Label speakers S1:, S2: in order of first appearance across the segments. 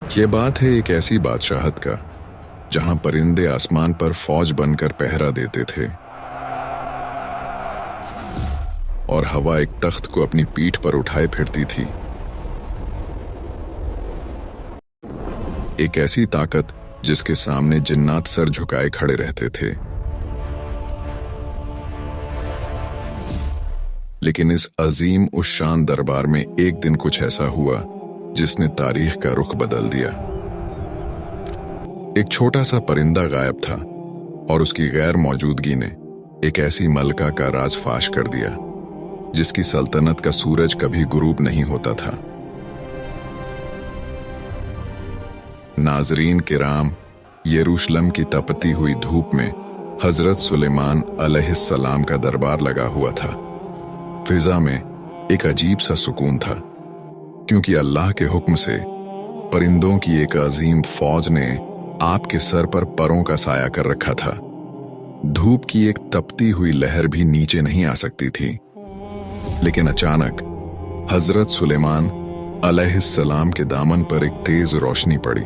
S1: ये बात है एक ऐसी बादशाहत का जहां परिंदे आसमान पर फौज बनकर पहरा देते थे और हवा एक तख्त को अपनी पीठ पर उठाए फिरती थी। एक ऐसी ताकत जिसके सामने जिन्नात सर झुकाए खड़े रहते थे। लेकिन इस अजीम उस शान दरबार में एक दिन कुछ ऐसा हुआ जिसने तारीख का रुख बदल दिया। एक छोटा सा परिंदा गायब था और उसकी गैर मौजूदगी ने एक ऐसी मलका का राज फाश कर दिया जिसकी सल्तनत का सूरज कभी गुरूब नहीं होता था। नाजरीन किराम, यरूशलेम की तपती हुई धूप में हजरत सुलेमान अलैहिस्सलाम का दरबार लगा हुआ था। फिजा में एक अजीब सा सुकून था, क्योंकि अल्लाह के हुक्म से परिंदों की एक अजीम फौज ने आपके सर पर परों का साया कर रखा था। धूप की एक तपती हुई लहर भी नीचे नहीं आ सकती थी। लेकिन अचानक हजरत सुलेमान अलैहिस्सलाम के दामन पर एक तेज रोशनी पड़ी।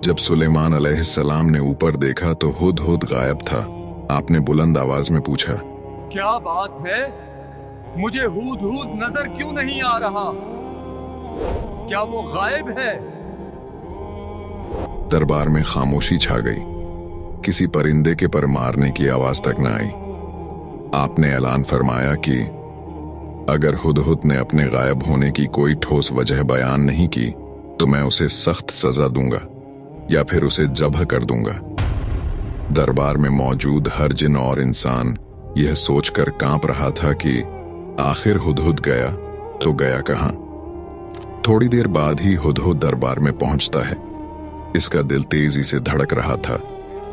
S1: जब सुलेमान अलैहिस्सलाम ने ऊपर देखा तो हुदहुद गायब था। आपने बुलंद आवाज में पूछा,
S2: क्या बात है? मुझे हुदहुद नजर क्यों नहीं आ रहा? क्या वो गायब है?
S1: दरबार में खामोशी छा गई। किसी परिंदे के पर मारने की आवाज तक न आई। आपने ऐलान फरमाया कि अगर हुदहुद ने अपने गायब होने की कोई ठोस वजह बयान नहीं की तो मैं उसे सख्त सजा दूंगा या फिर उसे जब्ह कर दूंगा। दरबार में मौजूद हर जिन और इंसान यह सोचकर कांप रहा था कि आखिर हुदहुद गया तो गया कहां। थोड़ी देर बाद ही हुदहुद दरबार में पहुंचता है। इसका दिल तेजी से धड़क रहा था,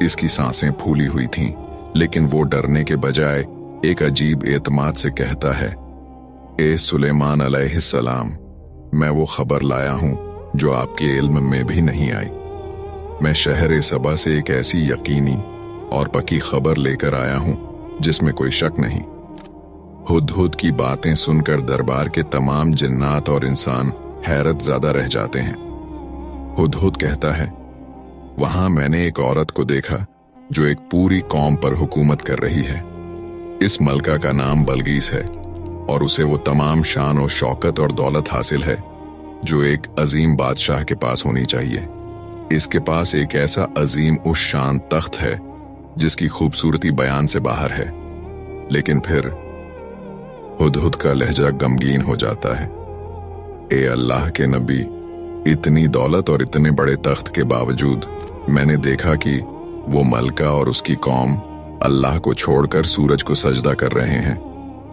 S1: इसकी सांसें फूली हुई थीं, लेकिन वो डरने के बजाय एक अजीब एतमाद से कहता है, ए सुलेमान अलैहिस्सलाम, मैं वो खबर लाया हूं जो आपके इल्म में भी नहीं आई। मैं शहर सबा से एक ऐसी यकीनी और पक्की खबर लेकर आया हूं जिसमें कोई शक नहीं। हुदहुद की बातें सुनकर दरबार के तमाम जिन्नात और इंसान हैरत ज़्यादा रह जाते हैं। हुदहुद कहता है, वहां मैंने एक औरत को देखा जो एक पूरी कौम पर हुकूमत कर रही है। इस मलका का नाम बलगीस है और उसे वो तमाम शान और शौकत और दौलत हासिल है जो एक अजीम बादशाह के पास होनी चाहिए। इसके पास एक ऐसा अजीम उस शान तख्त है जिसकी खूबसूरती बयान से बाहर है। लेकिन फिर हुदहुद का लहजा गमगीन हो जाता है। ए अल्लाह के नबी, इतनी दौलत और इतने बड़े तख्त के बावजूद मैंने देखा कि वो मलका और उसकी कौम अल्लाह को छोड़कर सूरज को सजदा कर रहे हैं।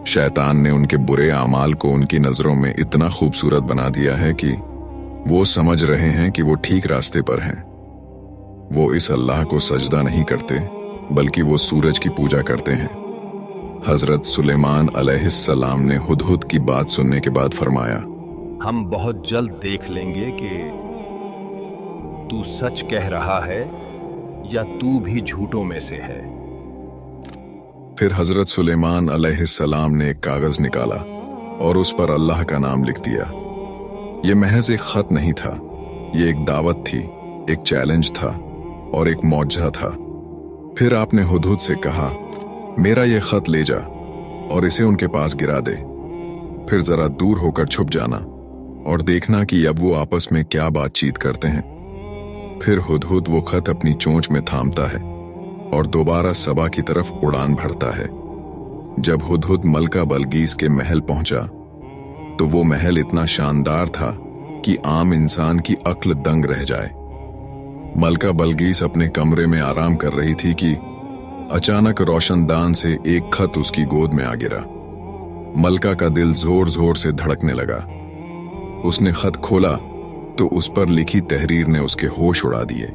S1: शैतान ने उनके बुरे आमाल को उनकी नजरों में इतना खूबसूरत बना दिया है कि वो समझ रहे हैं कि वो ठीक रास्ते पर हैं। वो इस अल्लाह को सजदा नहीं करते बल्कि वो सूरज की पूजा करते हैं। हजरत सुलेमान अलैहिस्सलाम ने हुदहुद की बात सुनने के बाद फरमाया,
S3: हम बहुत जल्द देख लेंगे कि तू सच कह रहा है या तू भी झूठों में से है।
S1: फिर हजरत सुलेमान अलैहिस्सलाम ने एक कागज निकाला और उस पर अल्लाह का नाम लिख दिया। यह महज एक खत नहीं था, यह एक दावत थी, एक चैलेंज था और एक मौजज़ा था। फिर आपने हुदहुद से कहा, मेरा यह खत ले जा और इसे उनके पास गिरा दे। फिर जरा दूर होकर छुप जाना और देखना कि अब वो आपस में क्या बातचीत करते हैं। फिर हुदहुद वो खत अपनी चोंच में थामता है और दोबारा सबा की तरफ उड़ान भरता है। जब हुदहुद मलका बलगीस के महल पहुंचा तो वो महल इतना शानदार था कि आम इंसान की अक्ल दंग रह जाए। मलका बलगीस अपने कमरे में आराम कर रही थी कि अचानक रोशनदान से एक खत उसकी गोद में आ गिरा। मलका का दिल जोर जोर से धड़कने लगा। उसने खत खोला तो उस पर लिखी तहरीर ने उसके होश उड़ा दिए।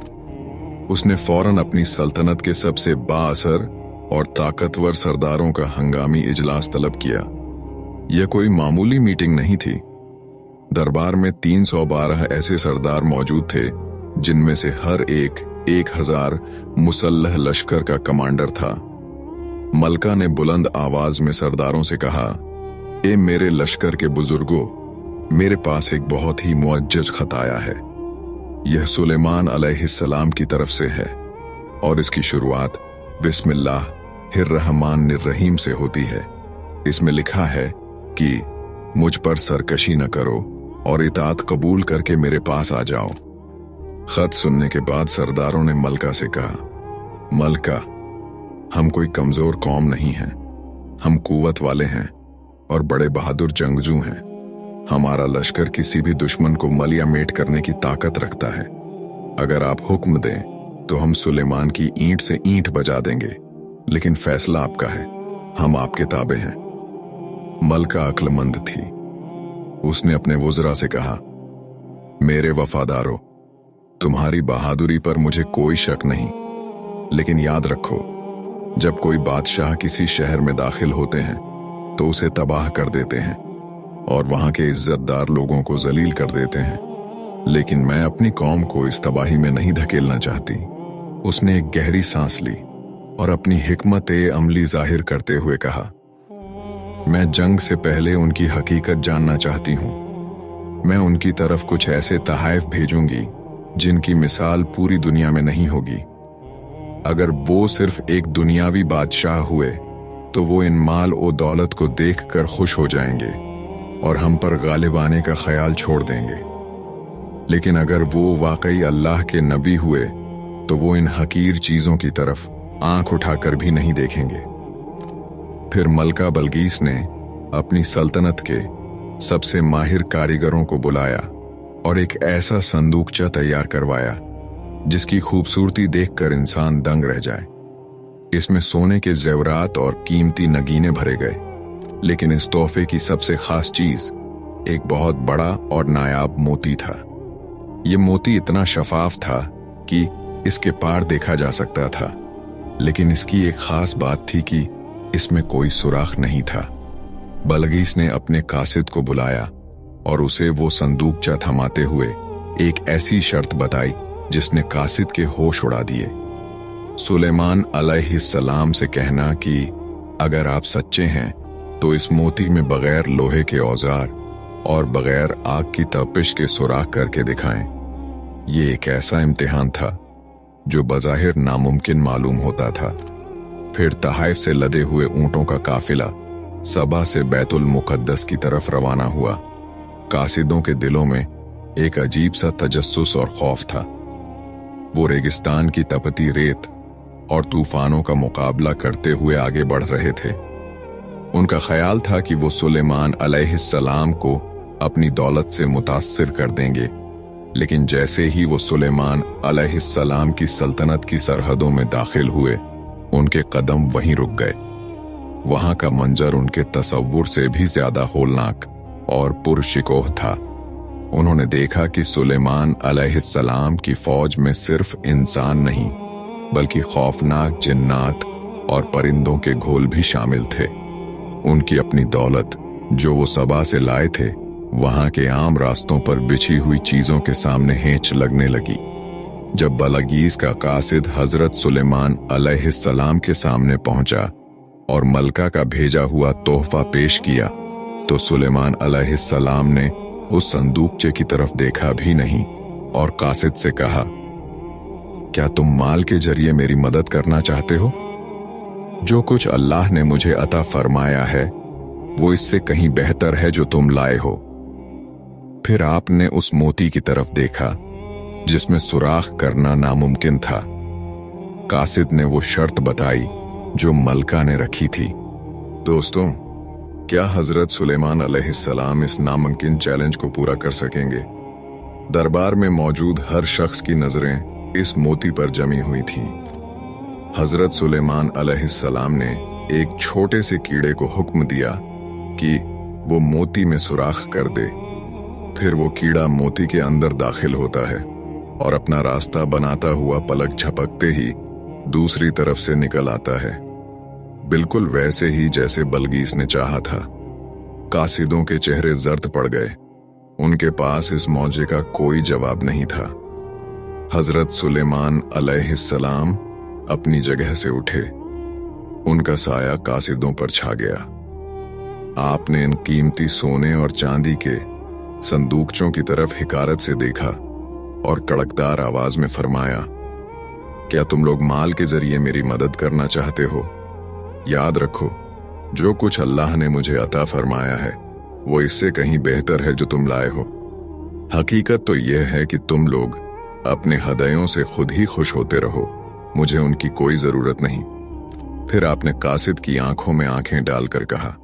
S1: उसने फौरन अपनी सल्तनत के सबसे बाअसर और ताकतवर सरदारों का हंगामी इजलास तलब किया। यह कोई मामूली मीटिंग नहीं थी। दरबार में 312 ऐसे सरदार मौजूद थे जिनमें से हर एक 1000 मुसल्लह लश्कर का कमांडर था। मलका ने बुलंद आवाज में सरदारों से कहा, ए मेरे लश्कर के बुजुर्गों, मेरे पास एक बहुत ही मुअज्जज खत आया है। यह सुलेमान अलैहिस्सलाम की तरफ से है और इसकी शुरुआत बिस्मिल्लाहिर्रहमानिर्रहीम से होती है। इसमें लिखा है कि मुझ पर सरकशी न करो और इताअत कबूल करके मेरे पास आ जाओ। खत सुनने के बाद सरदारों ने मलका से कहा, मलका, हम कोई कमजोर कौम नहीं हैं, हम कुव्वत वाले हैं और बड़े बहादुर जंगजू हैं। हमारा लश्कर किसी भी दुश्मन को मलिया मेट करने की ताकत रखता है। अगर आप हुक्म दें तो हम सुलेमान की ईंट से ईंट बजा देंगे, लेकिन फैसला आपका है, हम आपके ताबे हैं। मलका अक्लमंद थी। उसने अपने वुज़रा से कहा, मेरे वफादारों, तुम्हारी बहादुरी पर मुझे कोई शक नहीं, लेकिन याद रखो, जब कोई बादशाह किसी शहर में दाखिल होते हैं तो उसे तबाह कर देते हैं और वहां के इज्जतदार लोगों को जलील कर देते हैं, लेकिन मैं अपनी कौम को इस तबाही में नहीं धकेलना चाहती। उसने एक गहरी सांस ली और अपनी हिकमत अमली जाहिर करते हुए कहा, मैं जंग से पहले उनकी हकीकत जानना चाहती हूं। मैं उनकी तरफ कुछ ऐसे तहाइफ भेजूंगी जिनकी मिसाल पूरी दुनिया में नहीं होगी। अगर वो सिर्फ एक दुनियावी बादशाह हुए तो वो इन माल और दौलत को देखकर खुश हो जाएंगे और हम पर गालिब आने का ख्याल छोड़ देंगे, लेकिन अगर वो वाकई अल्लाह के नबी हुए तो वो इन हकीर चीजों की तरफ आंख उठाकर भी नहीं देखेंगे। फिर मलका बलगीस ने अपनी सल्तनत के सबसे माहिर कारीगरों को बुलाया और एक ऐसा संदूकचा तैयार करवाया जिसकी खूबसूरती देखकर इंसान दंग रह जाए। इसमें सोने के जेवरात और कीमती नगीने भरे गए, लेकिन इस तोहफे की सबसे खास चीज एक बहुत बड़ा और नायाब मोती था। ये मोती इतना शफाफ था कि इसके पार देखा जा सकता था, लेकिन इसकी एक खास बात थी कि इसमें कोई सुराख नहीं था। बलगीस ने अपने कासिद को बुलाया और उसे वो संदूकचा थमाते हुए एक ऐसी शर्त बताई जिसने कासिद के होश उड़ा दिए। सुलेमान अलैहिस्सलाम से कहना कि अगर आप सच्चे हैं तो इस मोती में बगैर लोहे के औजार और बगैर आग की तपिश के सुराख करके दिखाएं। ये एक ऐसा इम्तिहान था जो बज़ाहिर नामुमकिन मालूम होता था। फिर तहाइफ से लदे हुए ऊंटों का काफिला सबा से बैतुल मुकद्दस की तरफ रवाना हुआ। कासिदों के दिलों में एक अजीब सा तजस्सुस और खौफ था। वो रेगिस्तान की तपती रेत और तूफानों का मुकाबला करते हुए आगे बढ़ रहे थे। उनका ख्याल था कि वो सुलेमान अलैहिस्सलाम को अपनी दौलत से मुतासिर कर देंगे, लेकिन जैसे ही वो सुलेमान अलैहिस्सलाम की सल्तनत की सरहदों में दाखिल हुए, उनके कदम वहीं रुक गए। वहां का मंजर उनके तसव्वुर से भी ज्यादा होलनाक और पुरशिकोह था। उन्होंने देखा कि सुलेमान अलैहिस्सलाम की फौज में सिर्फ इंसान नहीं, बल्कि खौफनाक जिन्नात और परिंदों के घोल भी शामिल थे। उनकी अपनी दौलत जो वो सबा से लाए थे, वहां के आम रास्तों पर बिछी हुई चीजों के सामने हेंच लगने लगी। जब बलगीस का कासिद हजरत सुलेमान अलैहिस्सलाम के सामने पहुंचा और मलका का भेजा हुआ तोहफा पेश किया, तो सुलेमान अलैहिस्सलाम ने उस संदूकचे की तरफ देखा भी नहीं और कासिद से कहा, क्या तुम माल के जरिए मेरी मदद करना चाहते हो? जो कुछ अल्लाह ने मुझे अता फरमाया है वो इससे कहीं बेहतर है जो तुम लाए हो। फिर आपने उस मोती की तरफ देखा जिसमें सुराख करना नामुमकिन था। कासिद ने वो शर्त बताई जो मलका ने रखी थी। दोस्तों, क्या हजरत सुलेमान अलैहिस्सलाम इस नामुमकिन चैलेंज को पूरा कर सकेंगे? दरबार में मौजूद हर शख्स की नजरें इस मोती पर जमी हुई थीं। हजरत सुलेमान अलैहिस्सलाम ने एक छोटे से कीड़े को हुक्म दिया कि वो मोती में सुराख कर दे। फिर वो कीड़ा मोती के अंदर दाखिल होता है और अपना रास्ता बनाता हुआ पलक झपकते ही दूसरी तरफ से निकल आता है, बिल्कुल वैसे ही जैसे बलगीस ने चाहा था। कासिदों के चेहरे जर्द पड़ गए। उनके पास इस मौजे का कोई जवाब नहीं था। हजरत सुलेमान अलैहिस्सलाम अपनी जगह से उठे। उनका साया कासिदों पर छा गया। आपने इन कीमती सोने और चांदी के संदूकचों की तरफ हिकारत से देखा और कड़कदार आवाज में फरमाया, क्या तुम लोग माल के जरिए मेरी मदद करना चाहते हो? याद रखो, जो कुछ अल्लाह ने मुझे अता फरमाया है वो इससे कहीं बेहतर है जो तुम लाए हो। हकीकत तो यह है कि तुम लोग अपने हृदयों से खुद ही खुश होते रहो, मुझे उनकी कोई जरूरत नहीं। फिर आपने कासिद की आंखों में आंखें डालकर कहा,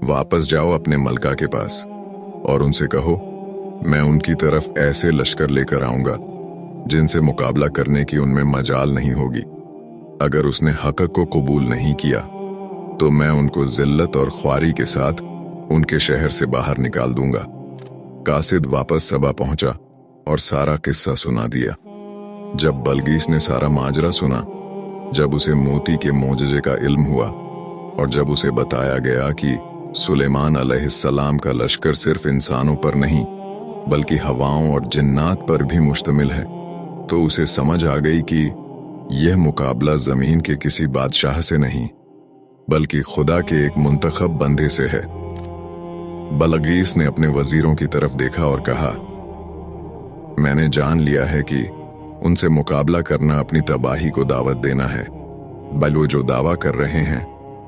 S1: वापस जाओ अपने मलका के पास और उनसे कहो, मैं उनकी तरफ ऐसे लश्कर लेकर आऊंगा जिनसे मुकाबला करने की उनमें मजाल नहीं होगी। अगर उसने हक को कबूल नहीं किया तो मैं उनको जिल्लत और ख्वारी के साथ उनके शहर से बाहर निकाल दूंगा। कासिद वापस सबा पहुंचा और सारा किस्सा सुना दिया। जब बलगीस ने सारा माजरा सुना, जब उसे मोती के मोजजे का इल्म हुआ और जब उसे बताया गया कि सुलेमान अलैहिस्सलाम का लश्कर सिर्फ इंसानों पर नहीं बल्कि हवाओं और जिन्नात पर भी मुश्तमिल है, तो उसे समझ आ गई कि यह मुकाबला जमीन के किसी बादशाह से नहीं बल्कि खुदा के एक मुंतखब बंदे से है। बलगीस ने अपने वजीरों की तरफ देखा और कहा, मैंने जान लिया है कि उनसे मुकाबला करना अपनी तबाही को दावत देना है। बल वो जो दावा कर रहे हैं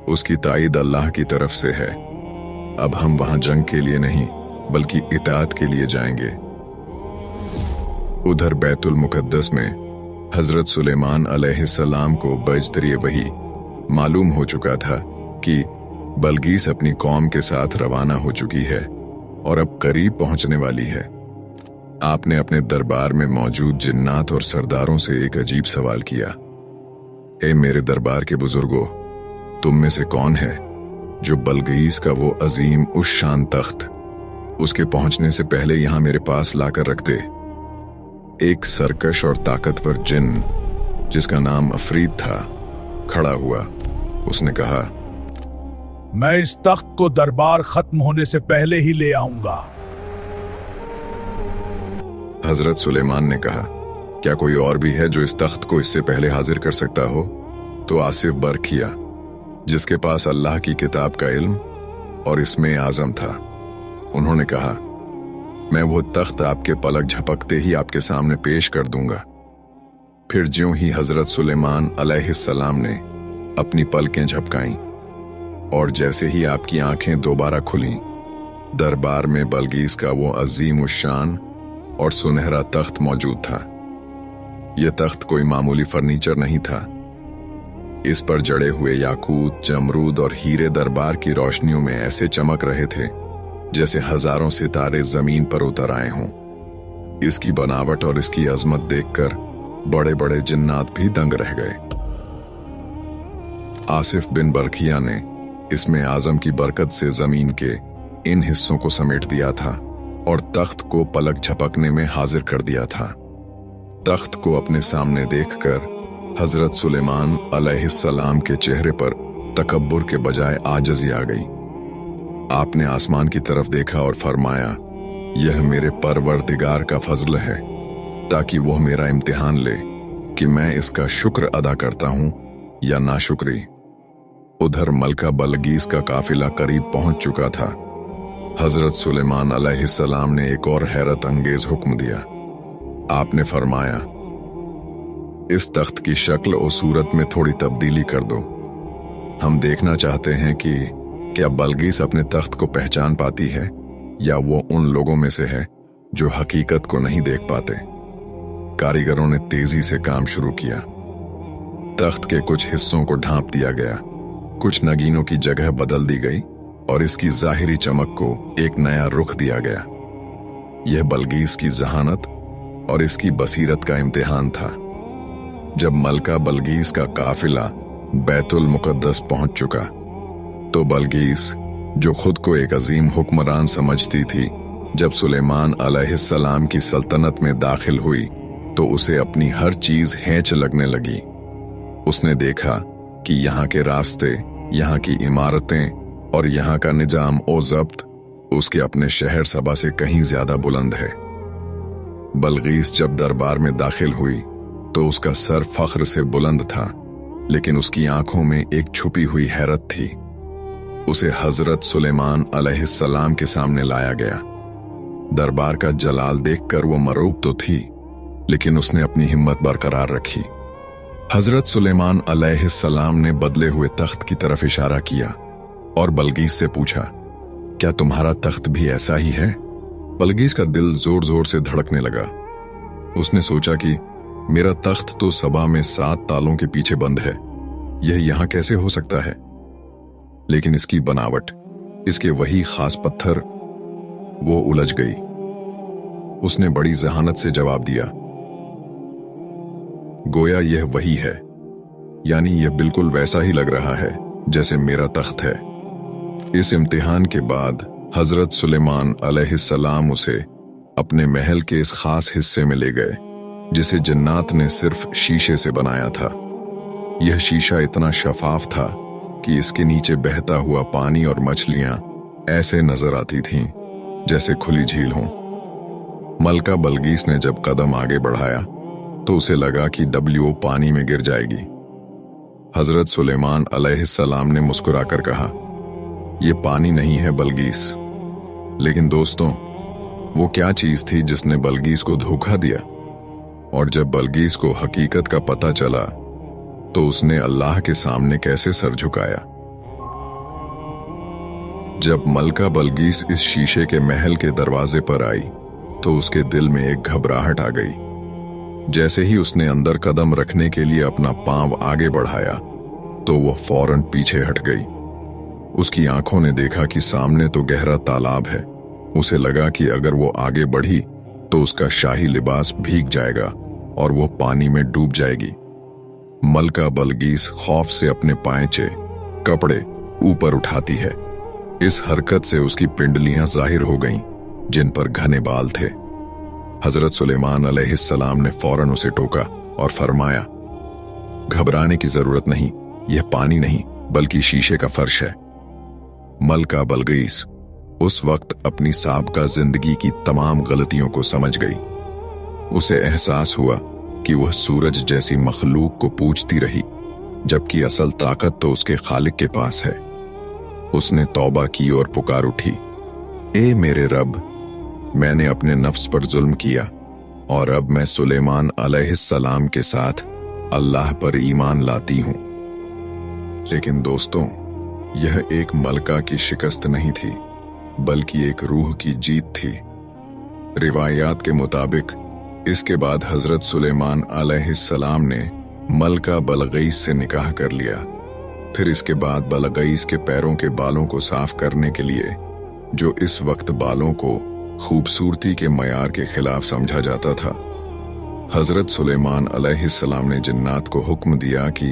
S1: उसकी ताईद अल्लाह की तरफ से है। अब हम वहां जंग के लिए नहीं बल्कि इताअत के लिए जाएंगे। उधर बैतुल मुकद्दस में हजरत सुलेमान अलैहिस्सलाम को बजतरी वही मालूम हो चुका था कि बलगीस अपनी कौम के साथ रवाना हो चुकी है और अब करीब पहुंचने वाली है। आपने अपने दरबार में मौजूद जिन्नात और सरदारों से एक अजीब सवाल किया, ए मेरे दरबार के बुजुर्गों, तुम में से कौन है जो बलगीस का वो अजीम उस शान तख्त उसके पहुंचने से पहले यहां मेरे पास लाकर रख दे। एक सरकश और ताकतवर जिन जिसका नाम अफरीद था खड़ा हुआ। उसने कहा,
S4: मैं इस तख्त को दरबार खत्म होने से पहले ही ले आऊंगा।
S1: हजरत सुलेमान ने कहा, क्या कोई और भी है जो इस तख्त को इससे पहले हाजिर कर सकता हो? तो आसिफ बरखिया, जिसके पास अल्लाह की किताब का इल्म और इसमें आजम था, उन्होंने कहा, मैं वो तख्त आपके पलक झपकते ही आपके सामने पेश कर दूंगा। फिर ज्यों ही हजरत सुलेमान अलैहिस्सलाम ने अपनी पलकें झपकाईं और जैसे ही आपकी आंखें दोबारा खुलीं, दरबार में बलगीस का वो अजीम उश्शान और सुनहरा तख्त मौजूद था। यह तख्त कोई मामूली फर्नीचर नहीं था। इस पर जड़े हुए याकूत, जमरूद और हीरे दरबार की रोशनियों में ऐसे चमक रहे थे जैसे हजारों सितारे जमीन पर उतर आए हों। इसकी बनावट और इसकी अजमत देखकर बड़े बड़े जिन्नात भी दंग रह गए। आसिफ बिन बरखिया ने इसमें आजम की बरकत से जमीन के इन हिस्सों को समेट दिया था और तख्त को पलक झपकने में हाजिर कर दिया था। तख्त को अपने सामने देखकर हजरत सुलेमान अलैहिस्सलाम के चेहरे पर तकब्बुर के बजाय आजज़ी आ गई। आपने आसमान की तरफ देखा और फरमाया, यह मेरे परवरदिगार का फजल है ताकि वह मेरा इम्तिहान ले कि मैं इसका शुक्र अदा करता हूं या नाशुक्री। उधर मलका बलगीस का काफिला करीब पहुंच चुका था। हजरत सुलेमान अलैहिस्सलाम ने एक और हैरत अंगेज हुक्म दिया। आपने फरमाया, इस तख्त की शक्ल और सूरत में थोड़ी तब्दीली कर दो। हम देखना चाहते हैं कि क्या बलगीस अपने तख्त को पहचान पाती है या वो उन लोगों में से है जो हकीकत को नहीं देख पाते। कारीगरों ने तेजी से काम शुरू किया। तख्त के कुछ हिस्सों को ढांप दिया गया, कुछ नगीनों की जगह बदल दी गई और इसकी जाहिरी चमक को एक नया रुख दिया गया। यह बलगीस की जहानत और इसकी बसीरत का इम्तिहान था। जब मलका बलगीस का काफिला बैतुल मुकद्दस पहुंच चुका तो बलगीस, जो खुद को एक अजीम हुक्मरान समझती थी, जब सुलेमान अलैहिस्सलाम की सल्तनत में दाखिल हुई तो उसे अपनी हर चीज हेंच लगने लगी। उसने देखा कि यहाँ के रास्ते, यहाँ की इमारतें और यहाँ का निजाम ओ ज़ब्त उसके अपने शहर सबा से कहीं ज्यादा बुलंद है। बलगीस जब दरबार में दाखिल हुई तो उसका सर फख्र से बुलंद था, लेकिन उसकी आंखों में एक छुपी हुई हैरत थी। उसे हजरत सुलेमान अलैहिस्सलाम के सामने लाया गया। दरबार का जलाल देखकर वो मरूब तो थी, लेकिन उसने अपनी हिम्मत बरकरार रखी। हजरत सुलेमान अलैहिस्सलाम ने बदले हुए तख्त की तरफ इशारा किया और बल्कीस से पूछा, क्या तुम्हारा तख्त भी ऐसा ही है? बल्कीस का दिल जोर जोर से धड़कने लगा। उसने सोचा कि मेरा तख्त तो सबा में 7 तालों के पीछे बंद है, यह यहां कैसे हो सकता है? लेकिन इसकी बनावट, इसके वही खास पत्थर, वो उलझ गई। उसने बड़ी जहानत से जवाब दिया, गोया यह वही है, यानी यह बिल्कुल वैसा ही लग रहा है जैसे मेरा तख्त है। इस इम्तिहान के बाद हजरत सुलेमान अलैहिस्सलाम उसे अपने महल के इस खास हिस्से में ले गए जिसे जन्नात ने सिर्फ शीशे से बनाया था। यह शीशा इतना शफाफ था कि इसके नीचे बहता हुआ पानी और मछलियां ऐसे नजर आती थीं जैसे खुली झील हों। मलका बल्कीस ने जब कदम आगे बढ़ाया तो उसे लगा कि डब्ल्यू पानी में गिर जाएगी। हजरत सुलेमान अलैहिस्सलाम ने मुस्कुराकर कहा, यह पानी नहीं है बल्कीस। लेकिन दोस्तों, वो क्या चीज थी जिसने बल्कीस को धोखा दिया? और जब बल्कीस को हकीकत का पता चला तो उसने अल्लाह के सामने कैसे सर झुकाया? जब मलका बल्कीस इस शीशे के महल के दरवाजे पर आई तो उसके दिल में एक घबराहट आ गई। जैसे ही उसने अंदर कदम रखने के लिए अपना पांव आगे बढ़ाया तो वह फौरन पीछे हट गई। उसकी आंखों ने देखा कि सामने तो गहरा तालाब है। उसे लगा कि अगर वो आगे बढ़ी तो उसका शाही लिबास भीग जाएगा और वो पानी में डूब जाएगी। मलका बल्कीस खौफ से अपने पांचे, कपड़े ऊपर उठाती है। इस हरकत से उसकी पिंडलियां जाहिर हो गईं, जिन पर घने बाल थे। हजरत सुलेमान अलैहिस्सलाम ने फौरन उसे टोका और फरमाया, घबराने की जरूरत नहीं, यह पानी नहीं बल्कि शीशे का फर्श है। मलका बल्कीस उस वक्त अपनी साबका जिंदगी की तमाम गलतियों को समझ गई। उसे एहसास हुआ कि वह सूरज जैसी मखलूक को पूजती रही, जबकि असल ताकत तो उसके खालिक के पास है। उसने तौबा की और पुकार उठी, ए मेरे रब, मैंने अपने नफ्स पर जुल्म किया और अब मैं सुलेमान अलैहिस्सलाम के साथ अल्लाह पर ईमान लाती हूं। लेकिन दोस्तों, यह एक मलका की शिकस्त नहीं थी बल्कि एक रूह की जीत थी। रिवायात के मुताबिक इसके बाद हजरत सुलेमान अलैहिस्सलाम ने मलका बल्कीस से निकाह कर लिया। फिर इसके बाद बल्कीस के पैरों के बालों को साफ करने के लिए, जो इस वक्त बालों को खूबसूरती के मयार के खिलाफ समझा जाता था, हजरत सुलेमान अलैहिस्सलाम ने जिन्नात को हुक्म दिया कि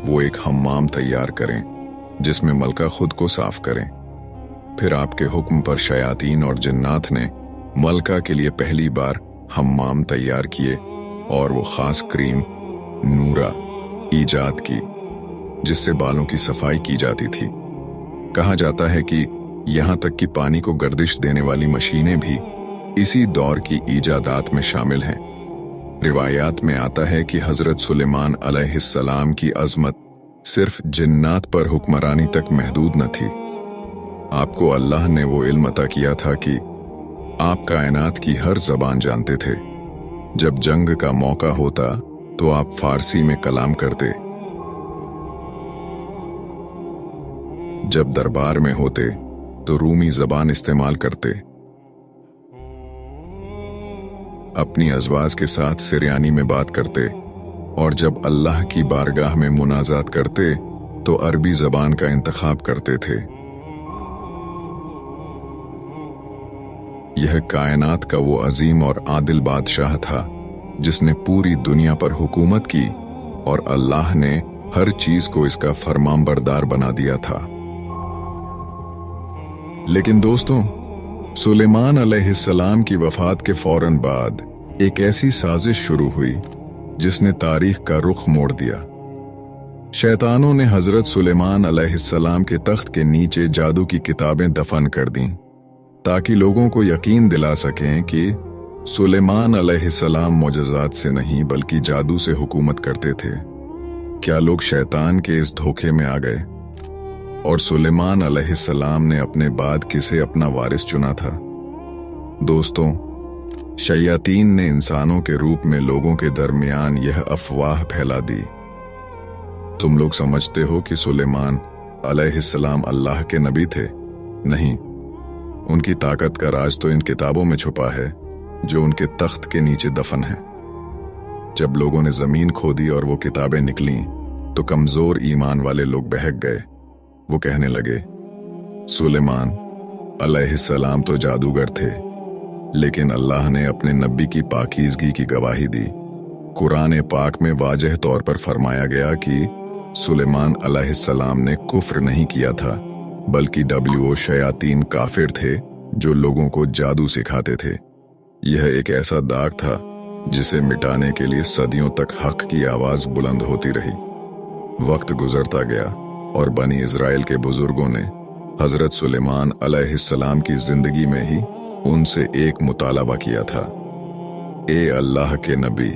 S1: वो एक हम्माम तैयार करें जिसमें मलका खुद को साफ करें। फिर आपके हुक्म पर शयातीन और जिन्नात ने मलका के लिए पहली बार हम्माम तैयार किए और वो खास क्रीम नूरा ईजाद की जिससे बालों की सफाई की जाती थी। कहा जाता है कि यहां तक कि पानी को गर्दिश देने वाली मशीनें भी इसी दौर की ईजादात में शामिल हैं। रिवायात में आता है कि हजरत सुलेमान अलैहिस्सलाम की अजमत सिर्फ जिन्नात पर हुक्मरानी तक महदूद न थी। आपको अल्लाह ने वो इल्म अता किया था कि आप कायनात की हर जबान जानते थे। जब जंग का मौका होता तो आप फारसी में कलाम करते, जब दरबार में होते तो रूमी जबान इस्तेमाल करते, अपनी अज़वाज के साथ सिरयानी में बात करते और जब अल्लाह की बारगाह में मुनाजात करते तो अरबी जबान का इंतखाब करते थे। यह कायनात का वो अजीम और आदिल बादशाह था जिसने पूरी दुनिया पर हुकूमत की और अल्लाह ने हर चीज को इसका फरमानबरदार बना दिया था। लेकिन दोस्तों, सुलेमान अलैहिस्सलाम की वफात के फौरन बाद एक ऐसी साजिश शुरू हुई जिसने तारीख का रुख मोड़ दिया। शैतानों ने हजरत सुलेमान अलैहिस्सलाम के तख्त के नीचे जादू की किताबें दफन कर दीं ताकि लोगों को यकीन दिला सकें कि सुलेमान अलैहिस्सलाम मोजज़ात से नहीं बल्कि जादू से हुकूमत करते थे। क्या लोग शैतान के इस धोखे में आ गए? और सुलेमान अलैहिस्सलाम ने अपने बाद किसे अपना वारिस चुना था? दोस्तों, शयातीन ने इंसानों के रूप में लोगों के दरमियान यह अफवाह फैला दी, तुम लोग समझते हो कि सुलेमान अलैहिस्सलाम अल्लाह के नबी थे। नहीं, उनकी ताकत का राज तो इन किताबों में छुपा है जो उनके तख्त के नीचे दफन है। जब लोगों ने जमीन खोदी और वो किताबें निकली तो कमजोर ईमान वाले लोग बहक गए। वो कहने लगे, सुलेमान अलैहिस्सलाम तो जादूगर थे, लेकिन अल्लाह ने अपने नबी की पाकीज़गी की गवाही दी। कुरान पाक में वाजह तौर पर फरमाया गया कि सुलेमान अलैहिस्सलाम ने कुफ्र नहीं किया था, बल्कि वो शयातीन काफिर थे जो लोगों को जादू सिखाते थे। यह एक ऐसा दाग था जिसे मिटाने के लिए सदियों तक हक की आवाज बुलंद होती रही। वक्त गुजरता गया और बनी इजराइल के बुजुर्गों ने हजरत सुलेमान अलैहिस्सलाम की जिंदगी में ही उनसे एक मुतालबा किया था, ए अल्लाह के नबी,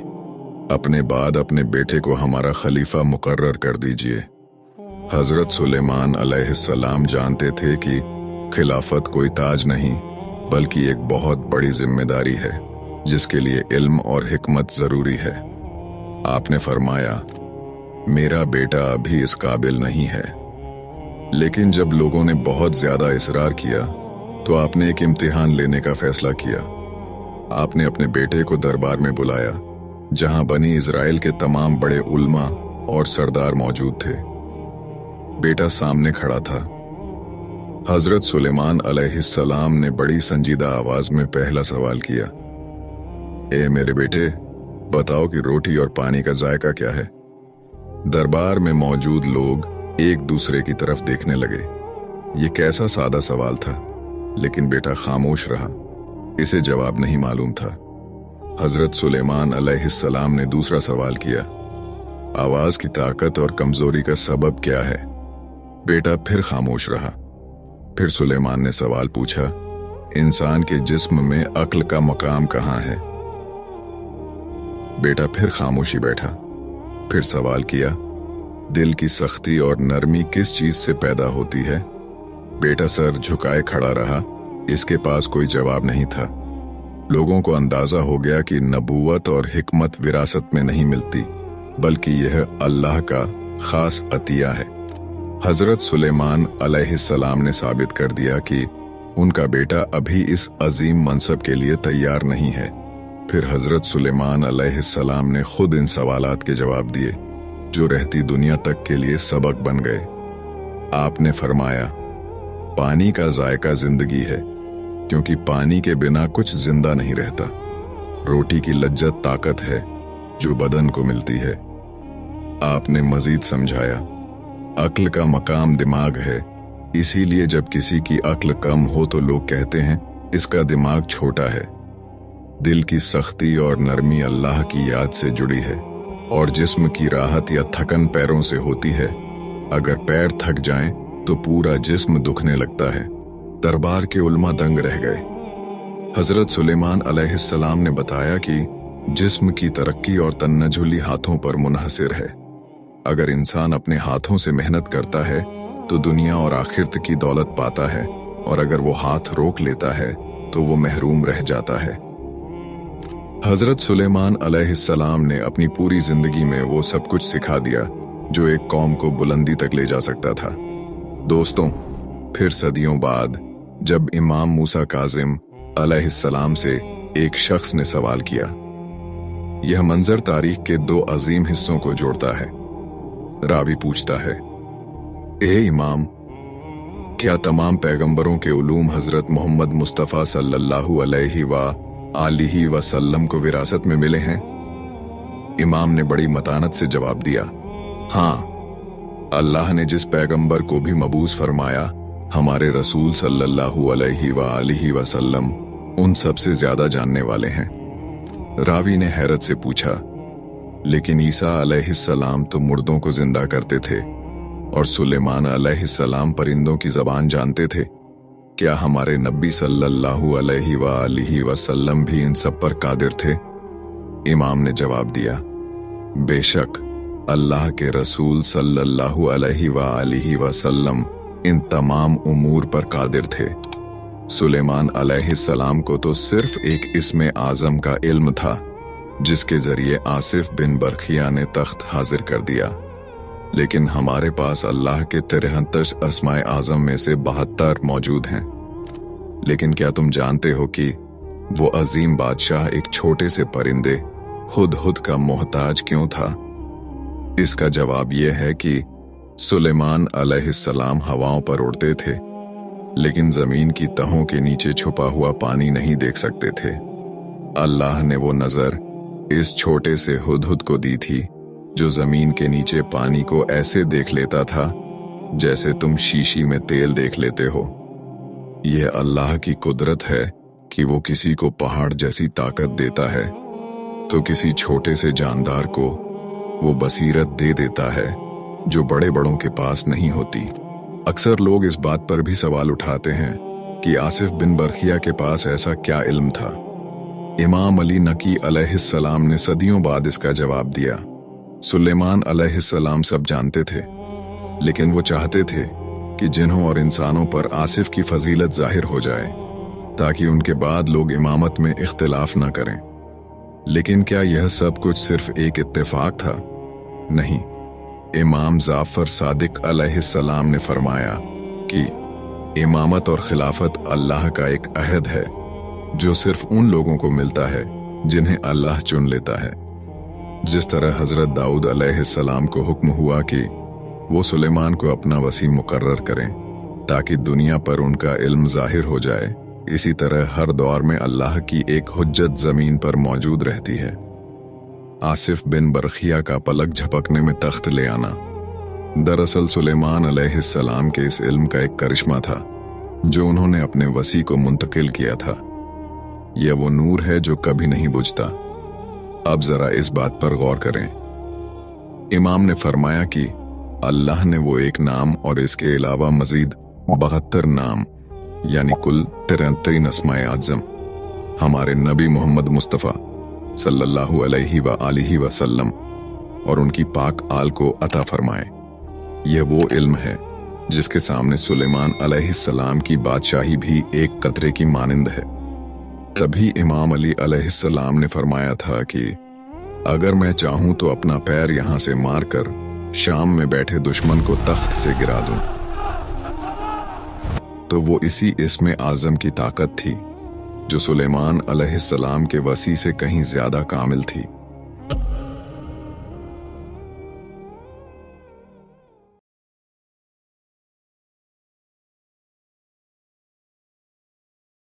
S1: अपने बाद अपने बेटे को हमारा खलीफा मुकर्रर कर दीजिए। हजरत सुलेमान अलैहिस्सलाम जानते थे कि खिलाफत कोई ताज नहीं बल्कि एक बहुत बड़ी जिम्मेदारी है जिसके लिए इल्म और हिकमत जरूरी है। आपने फरमाया, मेरा बेटा अभी इस काबिल नहीं है। लेकिन जब लोगों ने बहुत ज्यादा इसरार किया तो आपने एक इम्तिहान लेने का फैसला किया। आपने अपने बेटे को दरबार में बुलाया जहां बनी इजराइल के तमाम बड़े उल्मा और सरदार मौजूद थे। बेटा सामने खड़ा था। हजरत सुलेमान अलैहिस्सलाम ने बड़ी संजीदा आवाज में पहला सवाल किया, ए मेरे बेटे, बताओ कि रोटी और पानी का जायका क्या है। दरबार में मौजूद लोग एक दूसरे की तरफ देखने लगे। ये कैसा सादा सवाल था, लेकिन बेटा खामोश रहा। इसे जवाब नहीं मालूम था। हजरत सुलेमान अलैहिस्सलाम ने दूसरा सवाल किया, आवाज की ताकत और कमजोरी का सबब क्या है। बेटा फिर खामोश रहा। फिर सुलेमान ने सवाल पूछा, इंसान के जिस्म में अक्ल का मकाम कहाँ है। बेटा फिर खामोशी बैठा। फिर सवाल किया, दिल की सख्ती और नरमी किस चीज से पैदा होती है। बेटा सर झुकाए खड़ा रहा। इसके पास कोई जवाब नहीं था। लोगों को अंदाजा हो गया कि नबूवत और हिकमत विरासत में नहीं मिलती, बल्कि यह अल्लाह का खास अतिया है। हजरत सुलेमान अलैहिस्सलाम ने साबित कर दिया कि उनका बेटा अभी इस अजीम मनसब के लिए तैयार नहीं है। फिर हजरत सुलेमान अलैहिस्सलाम ने खुद इन सवालात के जवाब दिए जो रहती दुनिया तक के लिए सबक बन गए। आपने फरमाया, पानी का जायका जिंदगी है, क्योंकि पानी के बिना कुछ जिंदा नहीं रहता। रोटी की लज्जत ताकत है जो बदन को मिलती है। आपने मजीद समझाया, अक्ल का मकाम दिमाग है, इसीलिए जब किसी की अक्ल कम हो तो लोग कहते हैं इसका दिमाग छोटा है। दिल की सख्ती और नरमी अल्लाह की याद से जुड़ी है और जिस्म की राहत या थकन पैरों से होती है। अगर पैर थक जाएं तो पूरा जिस्म दुखने लगता है। दरबार के उल्मा दंग रह गए। हजरत सुलेमान अलैहिस्सलाम ने बताया कि जिस्म की तरक्की और तन्नजुली हाथों पर मुनहसिर है। अगर इंसान अपने हाथों से मेहनत करता है तो दुनिया और आखिरत की दौलत पाता है, और अगर वो हाथ रोक लेता है तो वो महरूम रह जाता है। हजरत सुलेमान अलैहिस्सलाम ने अपनी पूरी जिंदगी में वो सब कुछ सिखा दिया जो एक कौम को बुलंदी तक ले जा सकता था। दोस्तों, फिर सदियों बाद जब इमाम मूसा काजिम अलैहिस्सलाम से एक शख्स ने सवाल किया, यह मंजर तारीख के दो अजीम हिस्सों को जोड़ता है। रावी पूछता है, ए इमाम, क्या तमाम पैगंबरों के उलूम हजरत मोहम्मद मुस्तफ़ा सल्लल्लाहु अलैहि वसल्लम को विरासत में मिले हैं? इमाम ने बड़ी मतानत से जवाब दिया, हाँ, अल्लाह ने जिस पैगंबर को भी मबूस फरमाया, हमारे रसूल सल्लल्लाहु अलैहि वसल्लम उन सबसे ज्यादा जानने वाले हैं। रावी ने हैरत से पूछा, लेकिन ईसा अलैहिस्सलाम तो मुर्दों को जिंदा करते थे और सुलेमान अलैहिस्सलाम परिंदों की जबान जानते थे। क्या हमारे नबी सल्लल्लाहु अलैहि वसल्लम भी इन सब पर कादिर थे? इमाम ने जवाब दिया, बेशक अल्लाह के रसूल सल्लल्लाहु अलैहि वसल्लम इन तमाम उमूर पर कादिर थे। सुलेमान अलैहिस्सलाम को तो सिर्फ एक इस्मे आज़म का इल्म था, जिसके जरिए आसिफ बिन बरखिया ने तख्त हाजिर कर दिया। लेकिन हमारे पास अल्लाह के 63 अस्माए आज़म में से 72 मौजूद हैं। लेकिन क्या तुम जानते हो कि वो अजीम बादशाह एक छोटे से परिंदे हुदहुद का मोहताज क्यों था? इसका जवाब यह है कि सुलेमान अलैहिस्सलाम हवाओं पर उड़ते थे, लेकिन जमीन की तहों के नीचे छुपा हुआ पानी नहीं देख सकते थे। अल्लाह ने वो नजर इस छोटे से हुदहुद को दी थी, जो जमीन के नीचे पानी को ऐसे देख लेता था जैसे तुम शीशी में तेल देख लेते हो। यह अल्लाह की कुदरत है कि वो किसी को पहाड़ जैसी ताकत देता है तो किसी छोटे से जानदार को वो बसीरत दे देता है जो बड़े बड़ों के पास नहीं होती। अक्सर लोग इस बात पर भी सवाल उठाते हैं कि आसिफ बिन बरखिया के पास ऐसा क्या इल्म था। इमाम अली नकी अलैहिस्सलाम ने सदियों बाद इसका जवाब दिया। सुलेमान अलैहिस्सलाम सब जानते थे, लेकिन वो चाहते थे कि जिन्हों और इंसानों पर आसिफ की फजीलत जाहिर हो जाए, ताकि उनके बाद लोग इमामत में इख्तिलाफ न करें। लेकिन क्या यह सब कुछ सिर्फ एक इत्तेफाक था? नहीं। इमाम जाफर सादिक अलैहिस्सलाम ने फरमाया कि इमामत और खिलाफत अल्लाह का एक अहद है जो सिर्फ उन लोगों को मिलता है जिन्हें अल्लाह चुन लेता है। जिस तरह हजरत दाऊद अलैहिस्सलाम को हुक्म हुआ कि वो सुलेमान को अपना वसी मुकर्रर करें ताकि दुनिया पर उनका इल्म जाहिर हो जाए, इसी तरह हर दौर में अल्लाह की एक हुज्जत जमीन पर मौजूद रहती है। आसिफ बिन बरखिया का पलक झपकने में तख्त ले आना दरअसल सुलेमान अलैहिस्सलाम के इस इल्म का एक करिश्मा था जो उन्होंने अपने वसी को मुंतकिल किया था। यह वो नूर है जो कभी नहीं बुझता। अब जरा इस बात पर गौर करें। इमाम ने फरमाया कि अल्लाह ने वो एक नाम और इसके अलावा मजीद 72 नाम यानी कुल 63 अस्माए आज़म हमारे नबी मोहम्मद मुस्तफ़ा सल्लल्लाहु अलैहि वसल्लम और उनकी पाक आल को अता फरमाए। यह वो इल्म है जिसके सामने सुलेमान अलैहिस्सलाम की बादशाही भी एक कतरे की मानिंद है। तभी इमाम अली अलैहिस्सलाम ने फरमाया था कि अगर मैं चाहूं तो अपना पैर यहां से मारकर शाम में बैठे दुश्मन को तख्त से गिरा दूं। तो वो इसी इस्मे आज़म की ताकत थी जो सुलेमान अलैहिस्सलाम के वसी से कहीं ज्यादा कामिल थी।